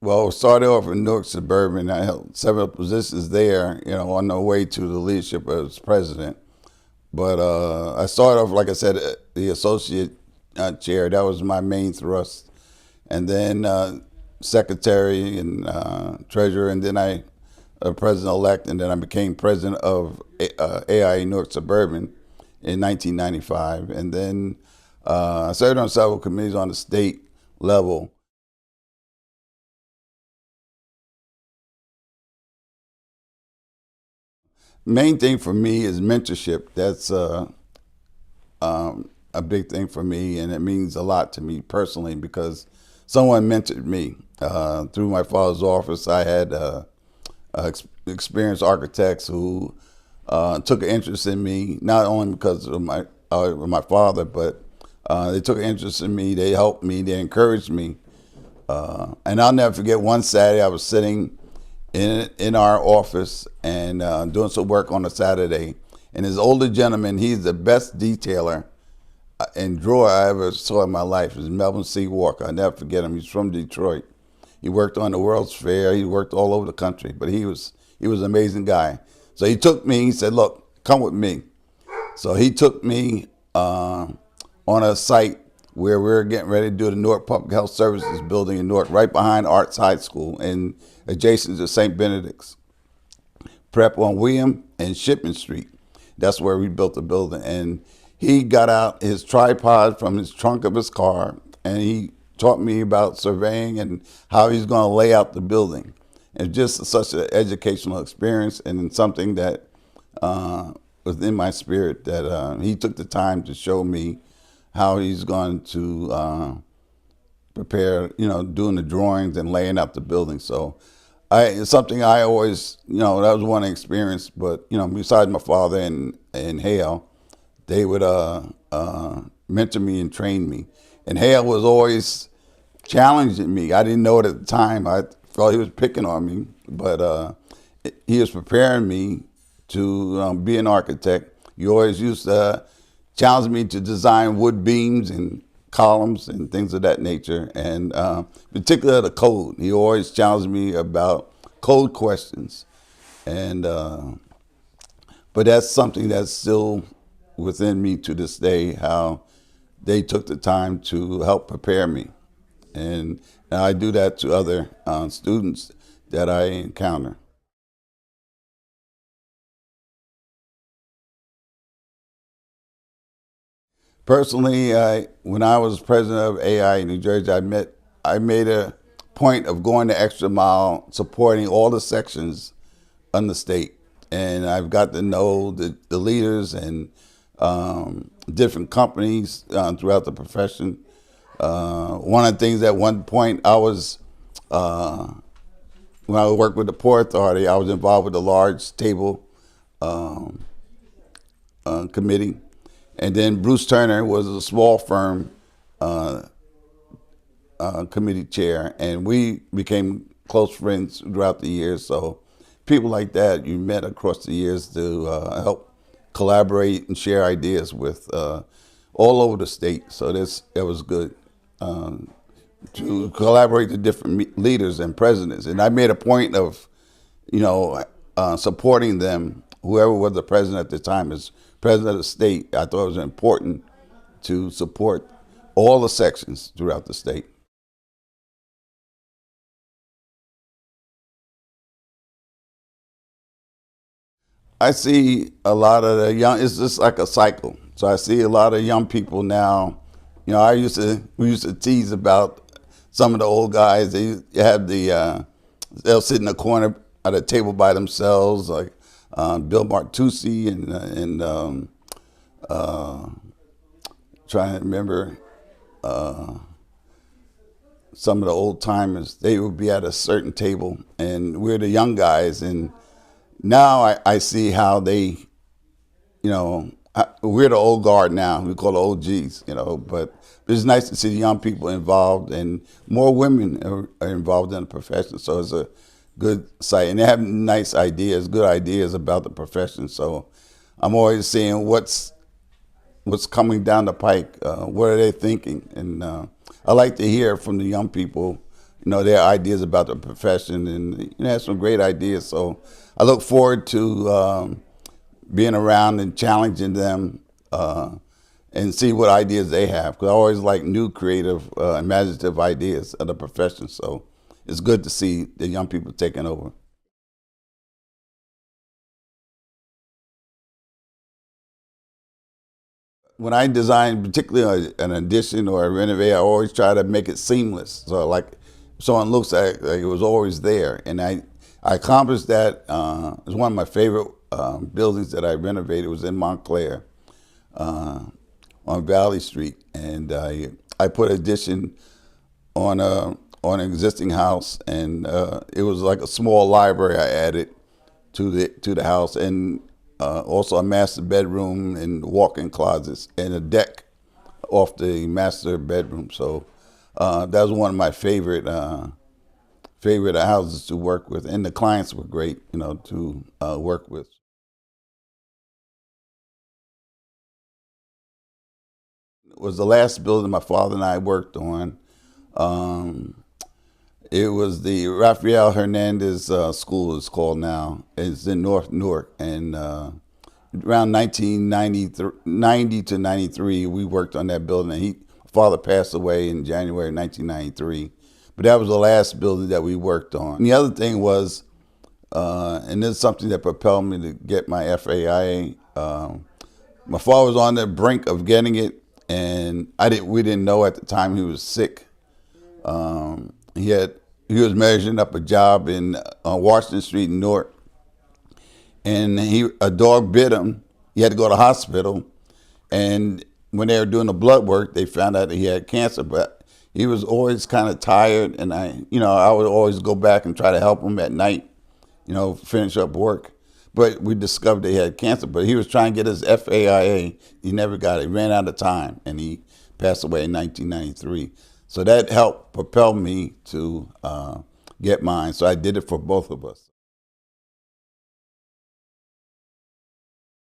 Well, started off in Newark Suburban. I held several positions there, on the way to the leadership as president. But I started off, like I said, the associate chair. That was my main thrust. And then secretary and treasurer, and then I president-elect, and then I became president of AIA Newark Suburban in 1995. And then I served on several committees on the state level. Main thing for me is mentorship. That's a big thing for me, and it means a lot to me personally because someone mentored me. Through my father's office, I had experienced architects who took an interest in me, not only because of my father, but they took an interest in me. They helped me. They encouraged me. And I'll never forget one Saturday I was sitting in our office and doing some work on a Saturday. And this older gentleman, he's the best detailer and drawer I ever saw in my life. Is Melvin C. Walker. I'll never forget him. He's from Detroit. He worked on the World's Fair. He worked all over the country, but he was an amazing guy. So he took me. He said, "Look, come with me." So he took me on a site where we were getting ready to do the Newark Public Health Services building in Newark, right behind Arts High School and adjacent to St. Benedict's. Prep on William and Shipman Street. That's where we built the building. And he got out his tripod from his trunk of his car, and he taught me about surveying and how he's going to lay out the building. And just such an educational experience, and something that was in my spirit, that he took the time to show me how he's going to prepare, doing the drawings and laying out the building. So it's something I always, that was one experience. But, besides my father and Hale, they would mentor me and train me. And Hale was always challenging me. I didn't know it at the time. I felt he was picking on me, but he was preparing me to be an architect. He always used to challenge me to design wood beams and columns and things of that nature, and particularly the code. He always challenged me about code questions, and but that's something that's still within me to this day, how they took the time to help prepare me. And I do that to other students that I encounter. Personally, when I was president of AI in New Jersey, I made a point of going the extra mile, supporting all the sections on the state. And I've got to know the leaders and different companies throughout the profession. One of the things at one point when I worked with the Port Authority, I was involved with the large table committee. And then Bruce Turner was a small firm committee chair, and we became close friends throughout the years. So people like that you met across the years to help collaborate and share ideas with all over the state. So that was good to collaborate with different leaders and presidents. And I made a point of, supporting them, whoever was the president at the time. As president of the state, I thought it was important to support all the sections throughout the state. I see a lot of the young. It's just like a cycle. So I see a lot of young people now. We used to tease about some of the old guys. They have they'll sit in the corner at a table by themselves, like Bill Martucci and trying to remember some of the old timers. They would be at a certain table, and we're the young guys. And now I see how they, we're the old guard now. We call it OGs, but it's nice to see the young people involved, and more women are involved in the profession. So it's a good sight. And they have nice ideas, good ideas about the profession. So I'm always seeing what's coming down the pike. What are they thinking? And I like to hear from the young people their ideas about the profession, and have some great ideas. So I look forward to being around and challenging them and see what ideas they have. Because I always like new, creative, imaginative ideas of the profession. So it's good to see the young people taking over. When I design, particularly an addition or a renovate, I always try to make it seamless. So like someone looks at it like it was always there, and I accomplished that. It's one of my favorite buildings that I renovated. It was in Montclair uh, on Valley Street, and I put addition on an existing house, and it was like a small library I added to the house, and also a master bedroom and walk-in closets and a deck off the master bedroom. So that was one of my favorite houses to work with, and the clients were great, to work with. It was the last building my father and I worked on. Um, It was the Rafael Hernandez School, it's called now. It's in North Newark. And around 1990 to 93, we worked on that building. And my father passed away in January 1993. But that was the last building that we worked on. And the other thing was, and this is something that propelled me to get my FAIA. My father was on the brink of getting it, and we didn't know at the time he was sick. He was measuring up a job in Washington Street in Newark, and a dog bit him. He had to go to the hospital, and when they were doing the blood work, they found out that he had cancer. But he was always kind of tired, and I would always go back and try to help him at night, finish up work. But we discovered that he had cancer. But he was trying to get his FAIA. He never got it. He ran out of time, and he passed away in 1993. So that helped propel me to get mine. So I did it for both of us.